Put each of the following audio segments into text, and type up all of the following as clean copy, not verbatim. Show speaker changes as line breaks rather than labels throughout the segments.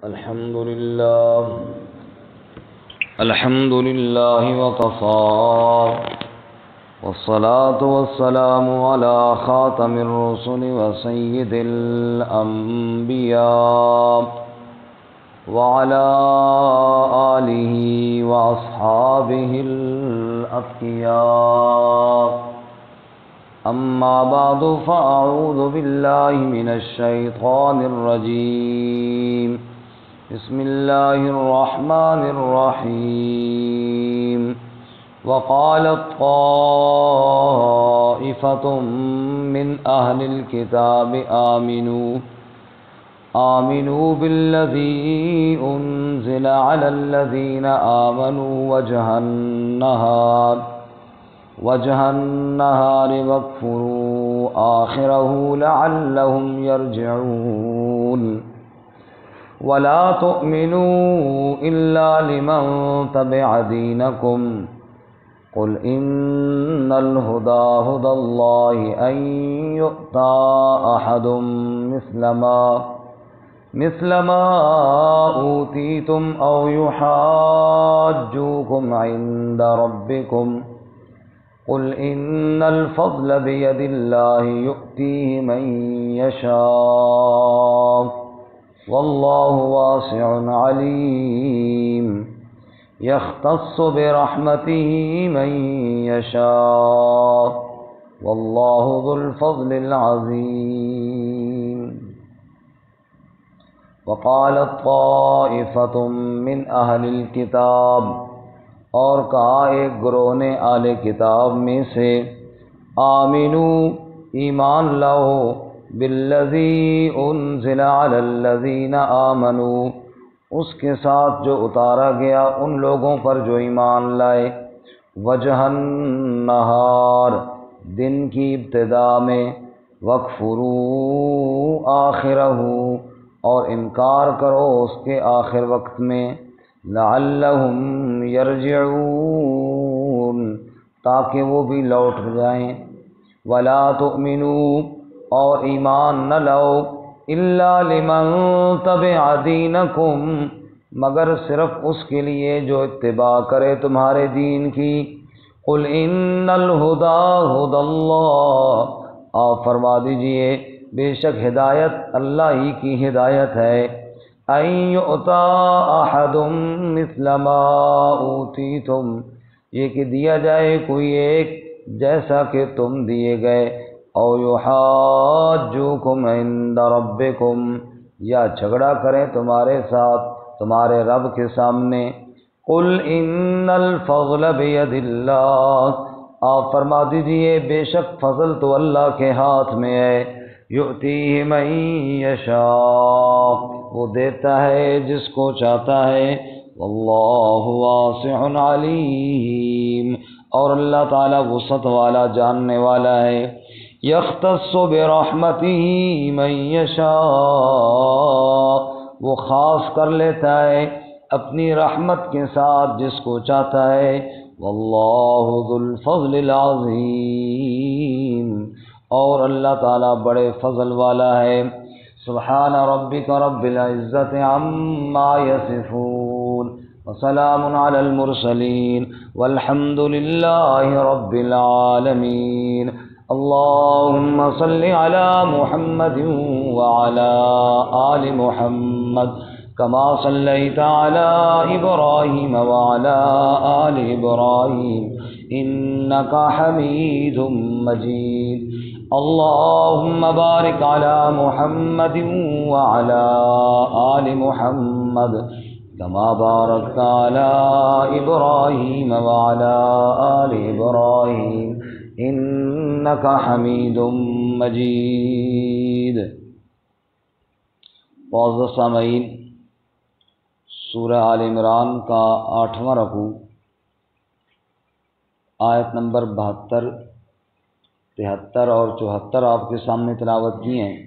الحمد لله وكفى والصلاة والسلام على خاتم الرسل وسيد الأنبياء وعلى آله وأصحابه الأتقياء. أما بعد فأعوذ بالله من الشيطان الرجيم. بسم الله الرحمن الرحيم. وقالت طائفة من أهل الكتاب آمنوا بالذي أنزل على الذين آمنوا وجه النهار واكفروا آخره لعلهم يرجعون. ولا تؤمنوا إلا لمن تبع دينكم قل إن الهدى هدى الله أن يؤتى أحد مثل ما أوتيتم أو يحاجوكم عند ربكم قل إن الفضل بيد الله يؤتيه من يشاء والله واسع عليم. يختص برحمته من يشاء والله ذو الفضل العظيم. وقالت طائفة من أهل الكتاب، اور کہا ایک گروہ نے اہل کتاب میں سے، آمنو ایمان لاؤ، بالذی انزل علی الذین آمنوا اس کے ساتھ جو اتارا گیا ان لوگوں پر جو ایمان لائے، وجہ النہار دن کی ابتدا میں، وَاکْفُرُوا آخِرَہُ اور انکار کرو اس کے آخر وقت میں، لعلہم یرجعون تاکہ وہ بھی لوٹ جائیں. ولا تؤمنوا اور ایمان نہ لاؤ، الا لمن تبع دینکم مگر صرف اس کے لیے جو اتباع کرے تمہارے دین کی. قل ان الہدی ہدی اللہ، آپ فرما دیجئے بے شک ہدایت اللہ ہی کی ہدایت ہے. ان یؤتی احد مثل ما اوتیتم یہ کہ دیا جائے کوئی ایک جیسا کہ تم دیے گئے، او یحاجوکم عند ربکم یا جھگڑا کریں تمہارے ساتھ تمہارے رب کے سامنے. قل ان الفضل بید اللہ، آپ فرما دیجئے بے شک فضل تو اللہ کے ہاتھ میں ہے. یؤتیہ من یشاء وہ دیتا ہے جس کو چاہتا ہے. واللہ واسع علیم اور اللہ تعالیٰ وسعت والا جاننے والا ہے. یختص برحمتہ من یشاء وہ خاص کر لیتا ہے اپنی رحمت کے ساتھ جس کو چاہتا ہے. واللہ ذو الفضل العظیم اور اللہ تعالیٰ بڑے فضل والا ہے. سبحان ربک رب العزت عما یصفون وسلام علی المرسلین والحمد للہ رب العالمین. اللهم صل على محمد وعلى آل محمد كما صليت على إبراهيم وعلى آل إبراهيم إنك حميد مجيد. اللهم بارك على محمد وعلى آل محمد كما باركت على إبراهيم وعلى آل إبراهيم انک حمید مجید. معزز سامعین، سورہ آل عمران کا 8واں رکوع آیت نمبر 72، 73 اور 74 آپ کے سامنے تلاوت کی ہیں.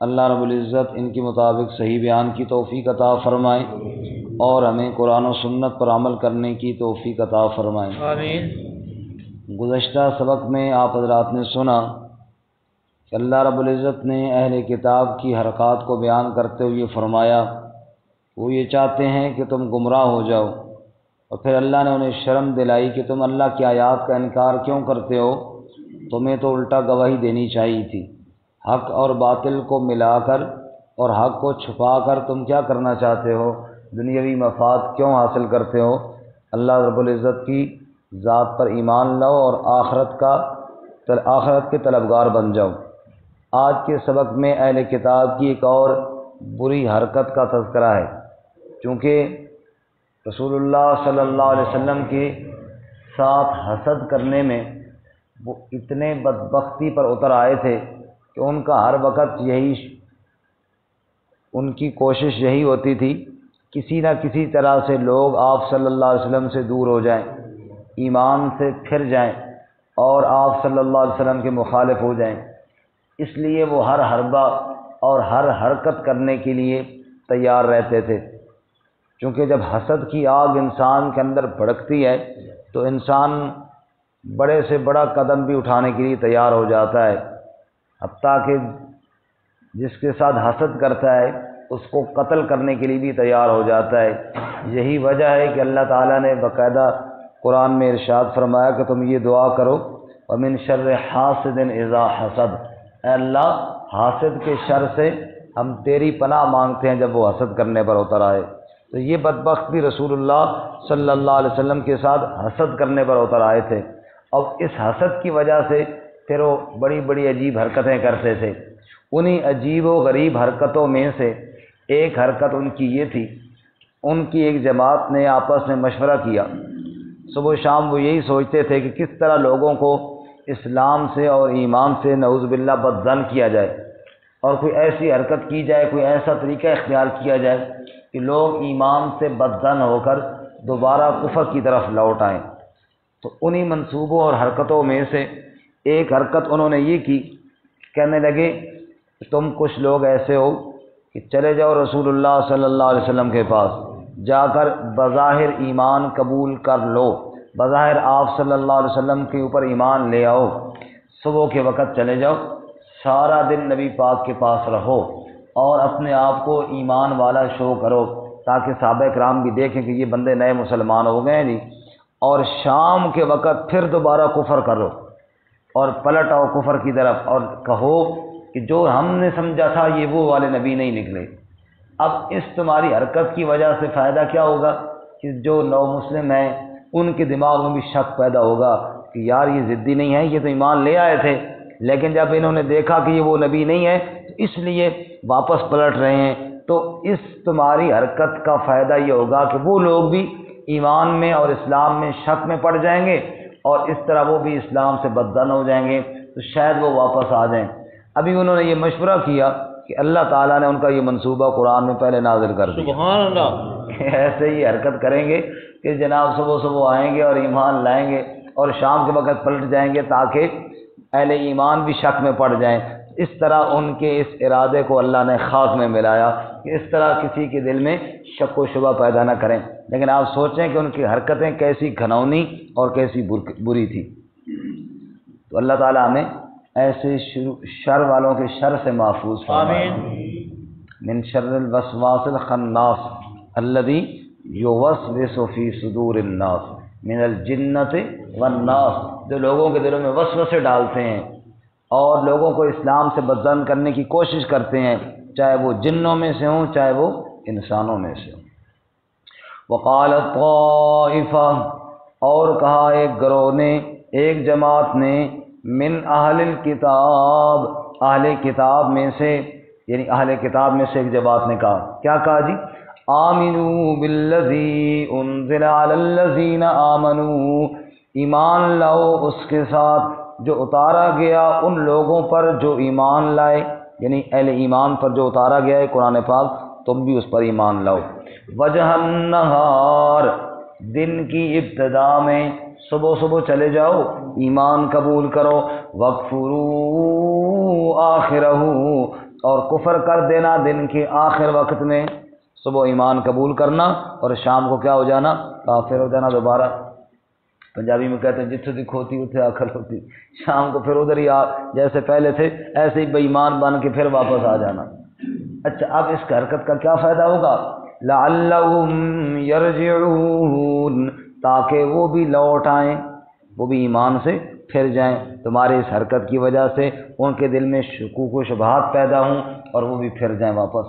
اللہ رب العزت ان کے مطابق صحیح بیان کی توفیق عطا فرمائے اور ہمیں قرآن و سنت پر عمل کرنے کی توفیق عطا فرمائے. آمین. گزشتہ سبق میں آپ حضرات نے سنا کہ اللہ رب العزت نے اہل کتاب کی حرکات کو بیان کرتے ہوئے فرمایا وہ یہ چاہتے ہیں کہ تم گمراہ ہو جاؤ، اور پھر اللہ نے انہیں شرم دلائی کہ تم اللہ کی آیات کا انکار کیوں کرتے ہو، تمہیں تو الٹا گواہی دینی چاہیے تھی۔ حق اور باطل کو ملا کر اور حق کو چھپا کر تم کیا کرنا چاہتے ہو، دنیاوی مفاد کیوں حاصل کرتے ہو؟ اللہ رب العزت کی ذات پر ایمان لاؤ اور آخرت کے طلبگار بن جاؤ۔ آج کے سبق میں اہل کتاب کی ایک اور بری حرکت کا تذکرہ ہے، چونکہ رسول اللہ صلی اللہ علیہ وسلم کے ساتھ حسد کرنے میں وہ اتنے بدبختی پر اتر آئے تھے کہ ان کا ہر وقت ان کی کوشش یہی ہوتی تھی کسی نہ کسی طرح سے لوگ آپ صلی اللہ علیہ وسلم سے دور ہو جائیں، ایمان سے پھر جائیں اور آپ صلی اللہ علیہ وسلم کے مخالف ہو جائیں۔ اس لیے وہ ہر حربہ اور ہر حرکت کرنے کے لیے تیار رہتے تھے، چونکہ جب حسد کی آگ انسان کے اندر بھڑکتی ہے تو انسان بڑے سے بڑا قدم بھی اٹھانے کے لیے تیار ہو جاتا ہے، حتیٰ کہ جس کے ساتھ حسد کرتا ہے اس کو قتل کرنے کے لیے بھی تیار ہو جاتا ہے۔ یہی وجہ ہے کہ اللہ تعالیٰ نے باقاعدہ قرآن میں ارشاد فرمایا کہ تم یہ دعا کرو، وَمِن شَرِّ حَاسِدٍ إِذَا حَسَدَ، اے اللہ حاسد کے شر سے ہم تیری پناہ مانگتے ہیں جب وہ حسد کرنے پر اتر آئے۔ تو یہ بدبخت بھی رسول اللہ صلی اللہ علیہ وسلم کے ساتھ حسد کرنے پر اتر آئے تھے، اور اس حسد کی وجہ سے پھر وہ بڑی بڑی عجیب حرکتیں کرتے تھے۔ انہی عجیب و غریب حرکتوں میں سے ایک حرکت ان کی یہ تھی، ان کی ایک جماعت نے آپس میں مشورہ کیا، صبح و شام وہ یہی سوچتے تھے کہ کس طرح لوگوں کو اسلام سے اور ایمان سے نعوذ باللہ بدظن کیا جائے، اور کوئی ایسی حرکت کی جائے، کوئی ایسا طریقہ اختیار کیا جائے کہ لوگ ایمان سے بدظن ہو کر دوبارہ کفر کی طرف لوٹ آئیں۔ تو انہی منصوبوں اور حرکتوں میں سے ایک حرکت انہوں نے یہ کی، کہنے لگے کہ تم کچھ لوگ ایسے ہو کہ چلے جاؤ رسول اللہ صلی اللہ علیہ وسلم کے پاس، جا کر بظاہر ایمان قبول کر لو، بظاہر آپ صلی اللہ علیہ وسلم کے اوپر ایمان لے آؤ، صبح کے وقت چلے جاؤ، سارا دن نبی پاک کے پاس رہو اور اپنے آپ کو ایمان والا شو کرو، تاکہ صحابہ کرام بھی دیکھیں کہ یہ بندے نئے مسلمان ہو گئے ہیں جی، اور شام کے وقت پھر دوبارہ کفر کرو اور پلٹ آؤ کفر کی طرف اور کہو کہ جو ہم نے سمجھا تھا یہ وہ والے نبی نہیں نکلے۔ اب اس تمہاری حرکت کی وجہ سے فائدہ کیا ہوگا کہ جو نو مسلم ہیں ان کے دماغ میں بھی شک پیدا ہوگا کہ یار یہ ضدی نہیں ہے، یہ تو ایمان لے آئے تھے، لیکن جب انہوں نے دیکھا کہ یہ وہ نبی نہیں ہے تو اس لیے واپس پلٹ رہے ہیں۔ تو اس تمہاری حرکت کا فائدہ یہ ہوگا کہ وہ لوگ بھی ایمان میں اور اسلام میں شک میں پڑ جائیں گے، اور اس طرح وہ بھی اسلام سے بدظن ہو جائیں گے، تو شاید وہ واپس آ جائیں۔ ابھی انہوں نے یہ مشورہ کیا کہ اللہ تعالیٰ نے ان کا یہ منصوبہ قرآن میں پہلے نازل کر دیا،
سبحان اللہ،
کہ ایسے ہی حرکت کریں گے کہ جناب صبح صبح آئیں گے اور ایمان لائیں گے اور شام کے وقت پلٹ جائیں گے تاکہ اہل ایمان بھی شک میں پڑ جائیں۔ اس طرح ان کے اس ارادے کو اللہ نے خاک میں ملایا کہ اس طرح کسی کے دل میں شک و شبہ پیدا نہ کریں۔ لیکن آپ سوچیں کہ ان کی حرکتیں کیسی گھنونی اور کیسی بری تھی۔ تو اللہ تعالیٰ ہمیں ایسے شر والوں کے شر سے محفوظ فرمائے۔ من شر الوسواس الخناس الذی یوسوس فی صدور الناس من الجنۃ والناس، جو لوگوں کے دلوں میں وسوسے ڈالتے ہیں اور لوگوں کو اسلام سے بدظن کرنے کی کوشش کرتے ہیں، چاہے وہ جنوں میں سے ہوں چاہے وہ انسانوں میں سے ہوں۔ وقال طائفہ، اور کہا ایک گروہ نے، ایک جماعت نے، من اہل الکتاب، اہل کتاب میں سے، یعنی اہل کتاب میں سے ایک جماعت نے کہا، کیا کہا جی؟ آمنوا بالذی انزل علی الذین آمنوا، ایمان لاؤ اس کے ساتھ جو اتارا گیا ان لوگوں پر جو ایمان لائے، یعنی اہل ایمان پر جو اتارا گیا ہے قرآن پاک، تم بھی اس پر ایمان لاؤ۔ وجہ النہار، دن کی ابتدا میں صبح صبح چلے جاؤ، ایمان قبول کرو، وَاغْفِرُوا آخِرَهُ، اور کفر کر دینا دن کے آخر وقت میں، صبح ایمان قبول کرنا اور شام کو کیا ہو جانا؟ کافر ہو جانا دوبارہ۔ پنجابی میں کہتے ہیں جتھے دی کھوتی اتھے آخر ہوتی، شام کو پھر ادھر ہی جیسے پہلے تھے ایسے ہی بے ایمان بن کے پھر واپس آ جانا۔ اچھا، اب اس حرکت کا کیا فائدہ ہوگا لعلہم یرجعون، تاکہ وہ بھی لوٹ آئیں، وہ بھی ایمان سے پھر جائیں، تمہاری اس حرکت کی وجہ سے ان کے دل میں شکوک و شبہات پیدا ہوں اور وہ بھی پھر جائیں واپس۔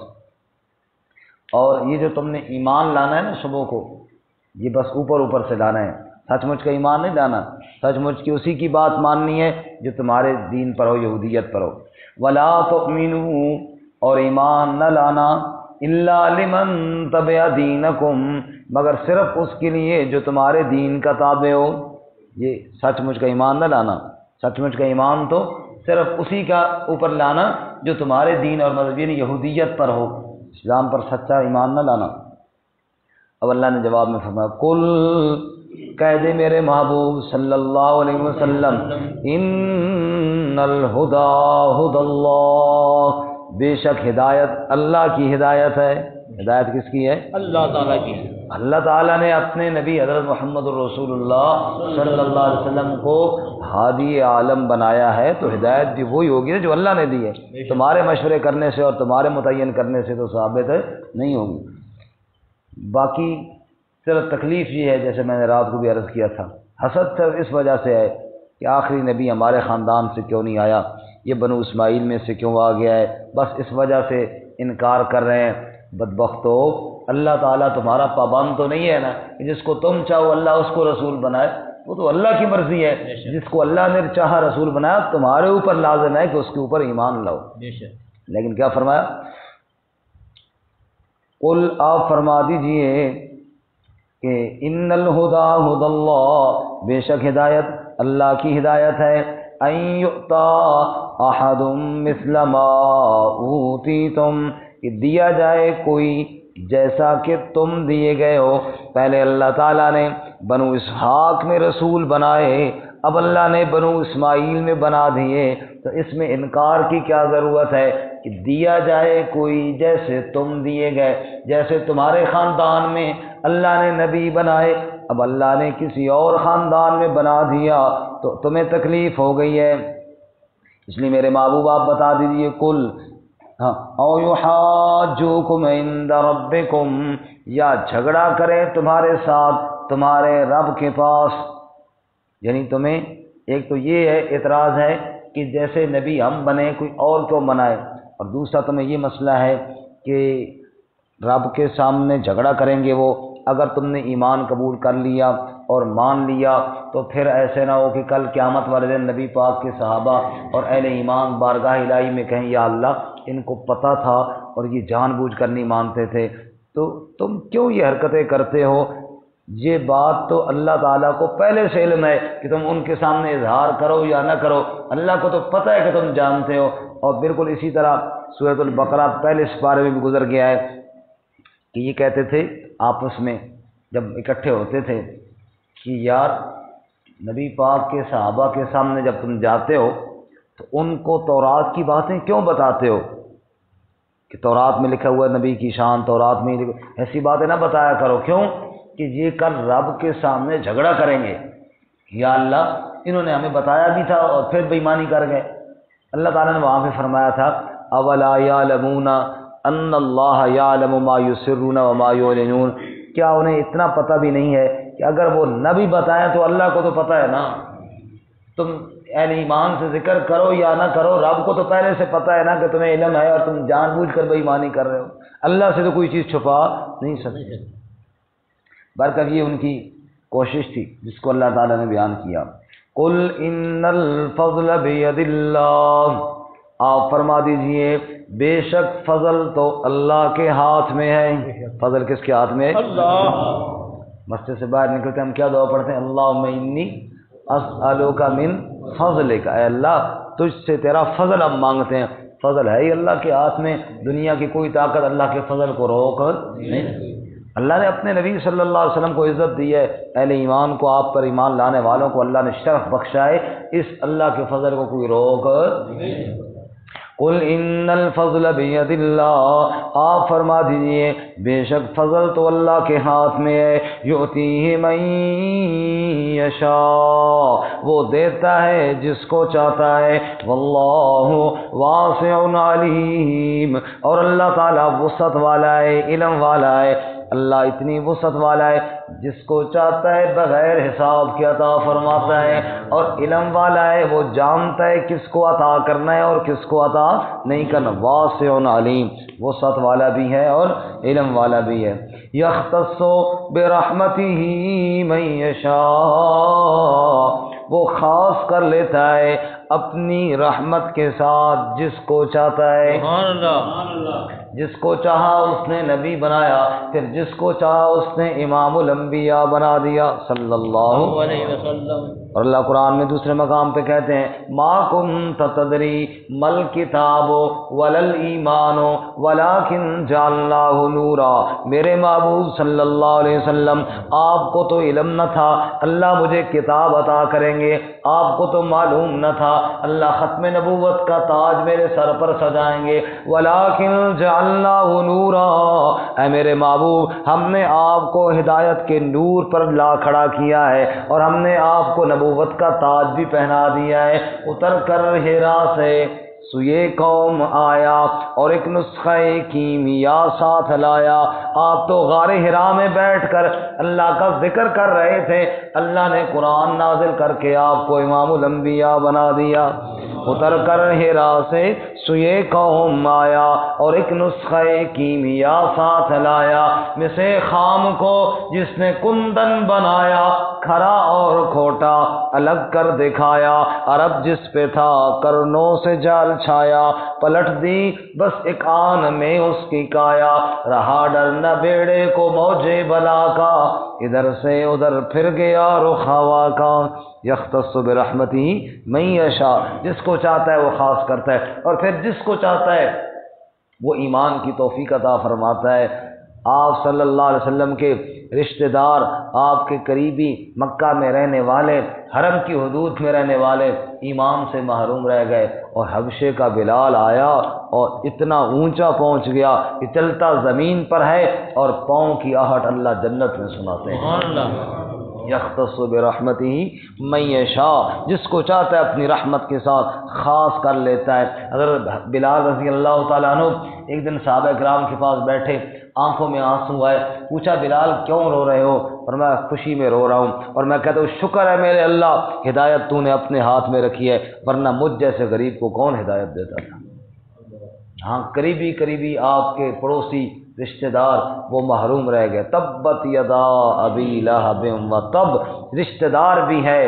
اور یہ جو تم نے ایمان لانا ہے نا صبح کو، یہ بس اوپر اوپر سے لانا ہے، سچ مچ کا ایمان نہیں لانا، سچ مچ کی اسی کی بات ماننی ہے جو تمہارے دین پر ہو، یہودیت پر ہو۔ ولا تؤمنوا، اور ایمان نہ لانا، الا لمن تبع دینکم، مگر صرف اس کے لیے جو تمہارے دین کا تابع ہو۔ یہ سچ مچ کا ایمان نہ لانا، سچ مچ کا ایمان تو صرف اسی کا اوپر لانا جو تمہارے دین اور مذہب یعنی یہودیت پر ہو، اسلام پر سچا ایمان نہ لانا۔ اب اللہ نے جواب میں فرمایا قل، کہہ دے میرے محبوب صلی اللہ علیہ وسلم، ان الہدی ھدی اللہ، بے شک ہدایت اللہ کی ہدایت ہے۔ ہدایت کس کی ہے؟ اللہ تعالیٰ کی۔ اللہ تعالیٰ نے اپنے نبی حضرت محمد الرسول اللہ صلی اللہ علیہ وسلم کو ہادی عالم بنایا ہے، تو ہدایت بھی وہی ہوگی نا جو اللہ نے دی ہے، تمہارے مشورے کرنے سے اور تمہارے متعین کرنے سے تو ثابت نہیں ہوگی۔ باقی صرف تکلیف یہ ہے، جیسے میں نے رات کو بھی عرض کیا تھا، حسد صرف اس وجہ سے ہے کہ آخری نبی ہمارے خاندان سے کیوں نہیں آیا، یہ بنو اسماعیل میں سے کیوں آ گیا ہے، بس اس وجہ سے انکار کر رہے ہیں۔ بدبختو، اللہ تعالیٰ تمہارا پابند تو نہیں ہے نا کہ جس کو تم چاہو اللہ اس کو رسول بنائے، وہ تو اللہ کی مرضی ہے، جس کو اللہ نے چاہا رسول بنایا، تمہارے اوپر لازم ہے کہ اس کے اوپر ایمان لاؤ۔ لیکن کیا فرمایا؟ قل، آپ فرما دیجئے کہ ان الہدی ھدی اللہ، بے شک ہدایت اللہ کی ہدایت ہے، ان یؤتی احد مثل ما اوتیتم، کہ دیا جائے کوئی جیسا کہ تم دیے گئے ہو۔ پہلے اللہ تعالیٰ نے بنو اسحاق میں رسول بنائے، اب اللہ نے بنو اسماعیل میں بنا دیے، تو اس میں انکار کی کیا ضرورت ہے کہ دیا جائے کوئی جیسے تم دیے گئے، جیسے تمہارے خاندان میں اللہ نے نبی بنائے، اب اللہ نے کسی اور خاندان میں بنا دیا تو تمہیں تکلیف ہو گئی ہے۔ اس لیے میرے محبوب آپ بتا دیجئے قل، او یحاجوکم عند ربکم، یا جھگڑا کریں تمہارے ساتھ تمہارے رب کے پاس، یعنی تمہیں ایک تو یہ ہے اعتراض ہے کہ جیسے نبی ہم بنے کوئی اور کیوں بنائے، اور دوسرا تمہیں یہ مسئلہ ہے کہ رب کے سامنے جھگڑا کریں گے وہ، اگر تم نے ایمان قبول کر لیا اور مان لیا تو پھر ایسے نہ ہو کہ کل قیامت والے دن نبی پاک کے صحابہ اور اہل ایمان بارگاہ الہی میں کہیں یا اللہ ان کو پتہ تھا اور یہ جان بوجھ کر نہیں مانتے تھے، تو تم کیوں یہ حرکتیں کرتے ہو؟ یہ بات تو اللہ تعالیٰ کو پہلے سے علم ہے کہ تم ان کے سامنے اظہار کرو یا نہ کرو، اللہ کو تو پتہ ہے کہ تم جانتے ہو۔ اور بالکل اسی طرح سورۃ البقرہ پہلے سپارے میں بھی گزر گیا ہے کہ یہ کہتے تھے آپس میں جب اکٹھے ہوتے تھے کہ یار نبی پاک کے صحابہ کے سامنے جب تم جاتے ہو تو ان کو تورات کی باتیں کیوں بتاتے ہو کہ تورات میں لکھا ہوا ہے نبی کی شان، تورات میں ایسی باتیں نہ بتایا کرو، کیوں کہ یہ کل رب کے سامنے جھگڑا کریں گے، یا اللہ انہوں نے ہمیں بتایا بھی تھا اور پھر بے ایمانی کر گئے۔ اللہ تعالیٰ نے وہاں پہ فرمایا تھا اولا یعلمون ان اللہ یعلم ما یسرون وما یعلنون، کیا انہیں اتنا پتہ بھی نہیں ہے کہ اگر وہ نہ بھی بتائیں تو اللہ کو تو پتہ ہے نا، تم اہل ایمان سے ذکر کرو یا نہ کرو، رب کو تو پہلے سے پتہ ہے نا کہ تمہیں علم ہے اور تم جان بوجھ کر بے ایمانی کر رہے ہو، اللہ سے تو کوئی چیز چھپا نہیں سکتے۔ برکت یہ ان کی کوشش تھی جس کو اللہ تعالیٰ نے بیان کیا۔ قل ان الفضل بید اللہ، آپ فرما دیجئے بے شک فضل تو اللہ کے ہاتھ میں ہے۔ فضل کس کے ہاتھ میں ہے؟ اللہ۔ مسجد سے باہر نکلتے ہم کیا دعا پڑھتے ہیں؟ اللہم انی اسألوک من فضلک، اے اللہ تجھ سے تیرا فضل ہم مانگتے ہیں۔ فضل ہے ہی اللہ کے ہاتھ میں، دنیا کی کوئی طاقت اللہ کے فضل کو روک نہیں۔ اللہ نے اپنے نبی صلی اللہ علیہ وسلم کو عزت دی ہے، اہل ایمان کو، آپ پر ایمان لانے والوں کو اللہ نے شرف بخشا ہے، اس اللہ کے فضل کو کوئی روک نہیں۔ قل ان الفضل بید اللہ، آپ فرما دیجئے بے شک فضل تو اللہ کے ہاتھ میں ہے، یؤتیہ من یشاء، وہ دیتا ہے جس کو چاہتا ہے، واللہ واسع علیم، اور اللہ تعالیٰ وسعت والا ہے، علم والا ہے، اللہ اتنی وسعت والا ہے، جس کو چاہتا ہے بغیر حساب کے عطا فرماتا ہے، اور علم والا ہے، وہ جانتا ہے کس کو عطا کرنا ہے اور کس کو عطا نہیں کرنا، واسع علیم، وسعت والا بھی ہے اور علم والا بھی ہے۔ یختص برحمتہ من یشاء، وہ خاص کر لیتا ہے اپنی رحمت کے ساتھ جس کو چاہتا ہے، سبحان اللہ، جس کو چاہا اس نے نبی بنایا، پھر جس کو چاہا اس نے امام الانبیاء بنا دیا صلی اللہ علیہ وسلم۔ اور اللہ قرآن میں دوسرے مقام پہ کہتے ہیں ما کنت تدری مل کتاب ولل ایمان ولکن جعلناہ نورا، میرے محبوب صلی اللہ علیہ وسلم آپ کو تو علم نہ تھا اللہ مجھے کتاب عطا کریں گے، آپ کو تو معلوم نہ تھا اللہ ختم نبوت کا تاج میرے سر پر سجائیں گے، ولیکن جعلناہ نورا، اے میرے محبوب ہم نے آپ کو ہدایت کے نور پر لا کھڑا کیا ہے، اور ہم نے آپ کو نبوت کا تاج بھی پہنا دیا ہے۔ اتر کر ہیرا سے سوئے قوم آیا اور ایک نسخہ کیمیا ساتھ لایا، آپ تو غار ہرا میں بیٹھ کر اللہ کا ذکر کر رہے تھے، اللہ نے قرآن نازل کر کے آپ کو امام الانبیاء بنا دیا۔ اتر کر ہیرا سے سوئے قوم آیا اور ایک نسخہ کیمیا ساتھ لایا، مسے خام کو جس نے کندن بنایا، کھرا اور کھوٹا الگ کر دکھایا، عرب جس پہ تھا کرنوں سے جال چھایا، پلٹ دی بس ایک آن میں اس کی کایا، رہا ڈر نہ بیڑے کو موجے بلا کا، ادھر سے ادھر پھر گیا رخ ہوا کا۔ یختص برحمتہ من یشاء، جس کو چاہتا ہے وہ خاص کرتا ہے، اور پھر جس کو چاہتا ہے وہ ایمان کی توفیق عطا فرماتا ہے۔ آپ صلی اللہ علیہ وسلم کے رشتہ دار، آپ کے قریبی، مکہ میں رہنے والے، حرم کی حدود میں رہنے والے ایمان سے محروم رہ گئے، اور حبشے کا بلال آیا اور اتنا اونچا پہنچ گیا کہ چلتا زمین پر ہے اور پاؤں کی آہٹ اللہ جنت میں سناتے ہیں۔ سبحان اللہ۔ یختص برحمتہ من یشاء، جس کو چاہتا ہے اپنی رحمت کے ساتھ خاص کر لیتا ہے۔ اگر بلال رضی اللہ تعالیٰ عنہ ایک دن صحابہ کرام کے پاس بیٹھے، آنکھوں میں آنسو آئے، پوچھا بلال کیوں رو رہے ہو؟ اور میں خوشی میں رو رہا ہوں، اور میں کہتا ہوں شکر ہے میرے اللہ ہدایت تو نے اپنے ہاتھ میں رکھی ہے، ورنہ مجھ جیسے غریب کو کون ہدایت دیتا تھا۔ ہاں قریبی آپ کے پڑوسی رشتہ دار وہ محروم رہ گئے، تبت یدا ابی لہب و تب، رشتہ دار بھی ہے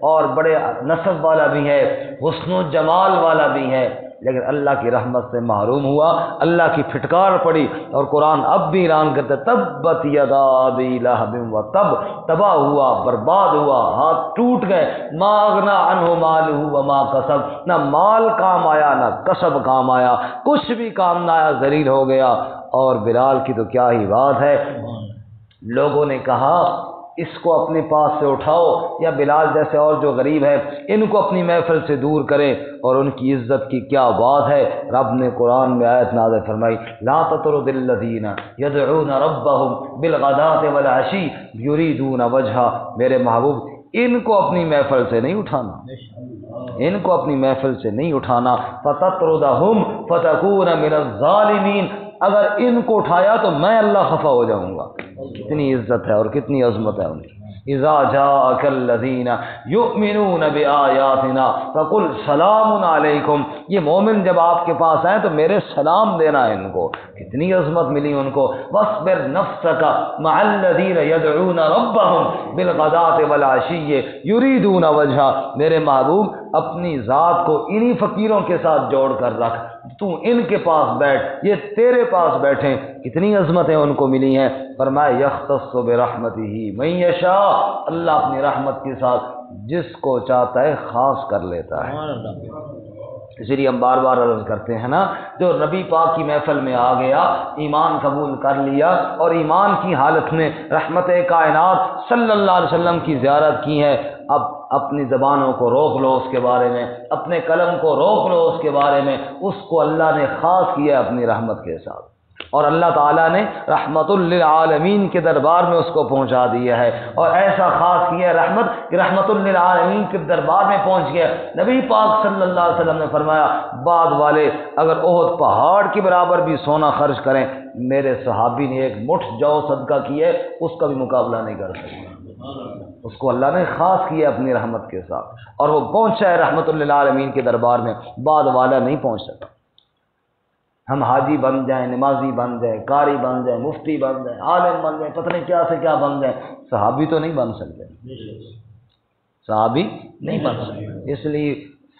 اور بڑے نسب والا بھی ہے، حسن و جمال والا بھی ہے، لیکن اللہ کی رحمت سے محروم ہوا، اللہ کی پھٹکار پڑی، اور قرآن اب بھی اعلان کرتا ہے تبت یدا ابی لہب و تب، تباہ ہوا، برباد ہوا، ہاتھ ٹوٹ گئے، ما اغنی عنہ مالہ وما کسب، نہ مال کام آیا نہ کسب کام آیا، کچھ بھی کام نہ آیا، ذلیل ہو گیا۔ اور بلال کی تو کیا ہی بات ہے، لوگوں نے کہا اس کو اپنے پاس سے اٹھاؤ، یا بلال جیسے اور جو غریب ہے ان کو اپنی محفل سے دور کریں، اور ان کی عزت کی کیا بات ہے۔ رب نے قرآن میں آیت نازل فرمائی لا تطرد الذین یدعون ربهم بالغداۃ والعشی یریدون وجہہ، میرے محبوب ان کو اپنی محفل سے نہیں اٹھانا، ان کو اپنی محفل سے نہیں اٹھانا، فتطردہم فتکون من الظالمین، اگر ان کو اٹھایا تو میں اللہ خفا ہو جاؤں گا۔ کتنی عزت ہے اور کتنی عظمت ہے ان کی۔ اذا جاءک الذین یؤمنون بآیاتنا فقل سلام علیکم، یہ مومن جب آپ کے پاس آئیں تو میرے سلام دینا ہے ان کو، کتنی عظمت ملی ان کو۔ واصبر نفسک مع الذین یدعون ربهم بالغداۃ والعشی یریدون وجہہ، میرے محبوب اپنی ذات کو انہی فقیروں کے ساتھ جوڑ کر رکھ، تو ان کے پاس بیٹھ، یہ تیرے پاس بیٹھیں، کتنی عظمتیں ان کو ملی ہیں۔ فرمایا یختص برحمتہ من یشاء، اللہ اپنی رحمت کے ساتھ جس کو چاہتا ہے خاص کر لیتا ہے۔ اسی لیے ہم بار بار عرض کرتے ہیں نا، جو نبی پاک کی محفل میں آ گیا، ایمان قبول کر لیا اور ایمان کی حالت میں رحمت کائنات صلی اللہ علیہ وسلم کی زیارت کی ہے، اپنی زبانوں کو روک لو اس کے بارے میں، اپنے قلم کو روک لو اس کے بارے میں، اس کو اللہ نے خاص کیا اپنی رحمت کے ساتھ، اور اللہ تعالیٰ نے رحمت للعالمین کے دربار میں اس کو پہنچا دیا ہے، اور ایسا خاص کیا ہے رحمت کہ رحمت للعالمین کے دربار میں پہنچ گیا۔ نبی پاک صلی اللہ علیہ وسلم نے فرمایا بعد والے اگر احد پہاڑ کے برابر بھی سونا خرچ کریں، میرے صحابی نے ایک مٹھ جو صدقہ کیا ہے اس کا بھی مقابلہ نہیں کر سکتے۔ اس کو اللہ نے خاص کیا اپنی رحمت کے ساتھ، اور وہ پہنچا ہے رحمت للعالمین کے دربار میں، بعد والا نہیں پہنچ سکتا۔ ہم حاجی بن جائیں، نمازی بن جائیں، قاری بن جائیں، مفتی بن جائیں، عالم بن جائیں، پتہ نہیں کیا سے کیا بن جائیں، صحابی تو نہیں بن سکتے، صحابی نہیں بن سکتے۔ اس لیے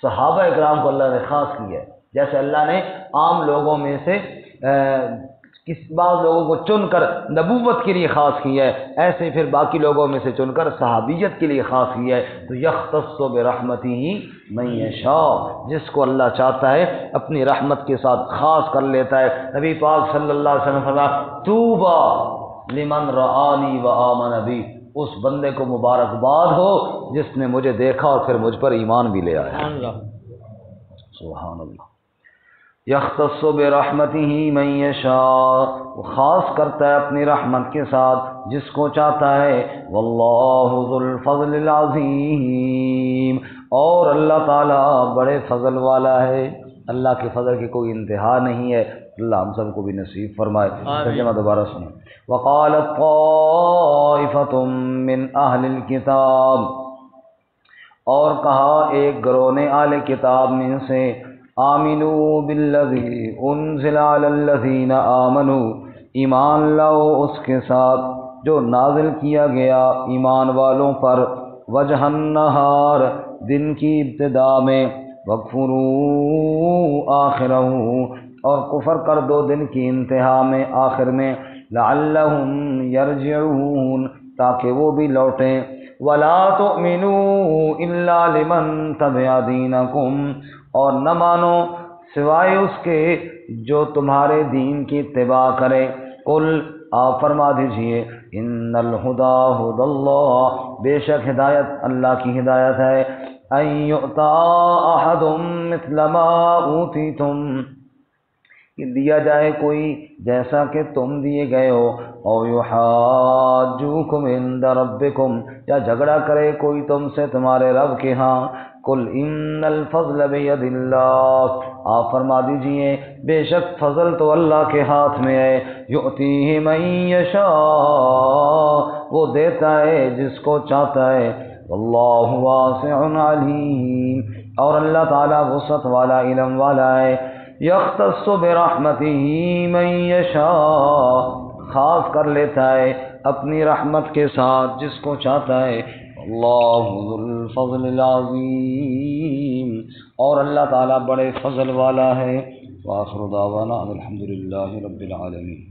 صحابہ اکرام کو اللہ نے خاص کیا ہے، جیسے اللہ نے عام لوگوں میں سے بعض لوگوں کو چن کر نبوت کے لیے خاص کیا ہے، ایسے پھر باقی لوگوں میں سے چن کر صحابیت کے لیے خاص کیا ہے۔ تو یختص برحمتہ من یشاء، جس کو اللہ چاہتا ہے اپنی رحمت کے ساتھ خاص کر لیتا ہے۔ نبی پاک صلی اللہ علیہ وسلم فرمایا طوبی لمن رآنی وآمن بی، اس بندے کو مبارکباد ہو جس نے مجھے دیکھا اور پھر مجھ پر ایمان بھی لے آیا۔ سبحان اللہ۔ یختص برحمتہ من یشاء، وہ خاص کرتا ہے اپنی رحمت کے ساتھ جس کو چاہتا ہے۔ واللہ ذو الفضل العظیم، اور اللہ تعالیٰ بڑے فضل والا ہے، اللہ کے فضل کی کوئی انتہا نہیں ہے۔ اللہ ہم سب کو بھی نصیب فرمائے۔ ترجمہ دوبارہ سنیں۔ وقالت طائفۃ من اہل الکتاب، اور کہا ایک گروہ اہل کتاب میں سے، آمنوا بالذی انزل علی الذین آمنوا، ایمان لاؤ اس کے ساتھ جو نازل کیا گیا ایمان والوں پر، وجہ النہار، دن کی ابتدا میں، وَاکْفُرُوا آخِرَهُ، اور کفر کر دو دن کی انتہا میں، آخر میں، لعلہم یرجعون، تاکہ وہ بھی لوٹیں۔ وَلَا تُؤْمِنُوا إِلَّا لِمَن تَبِعَ دِینَکُمْ، اور نہ مانو سوائے اس کے جو تمہارے دین کی اتباع کرے۔ قل، آپ فرما دیجئے، ان الہدی ھدی اللہ، بے شک ہدایت اللہ کی ہدایت ہے، ان یؤتی احد مثل ما اوتیتم، کہ دیا جائے کوئی جیسا کہ تم دیے گئے ہو، او یحاجوکم عند ربکم، یا جھگڑا کرے کوئی تم سے تمہارے رب کے ہاں۔ قل ان الفضل بید اللہ، آپ فرما دیجئے بے شک فضل تو اللہ کے ہاتھ میں ہے، یؤتیہ من یشاء، وہ دیتا ہے جس کو چاہتا ہے، واللہ واسع علیم، اور اللہ تعالیٰ وسعت والا، علم والا ہے۔ یختص برحمتہ من یشاء، خاص کر لیتا ہے اپنی رحمت کے ساتھ جس کو چاہتا ہے، اللہ ذو الفضل العظیم، اور اللہ تعالیٰ بڑے فضل والا ہے۔ وآخر دعوانا الحمد للہ رب العالمین۔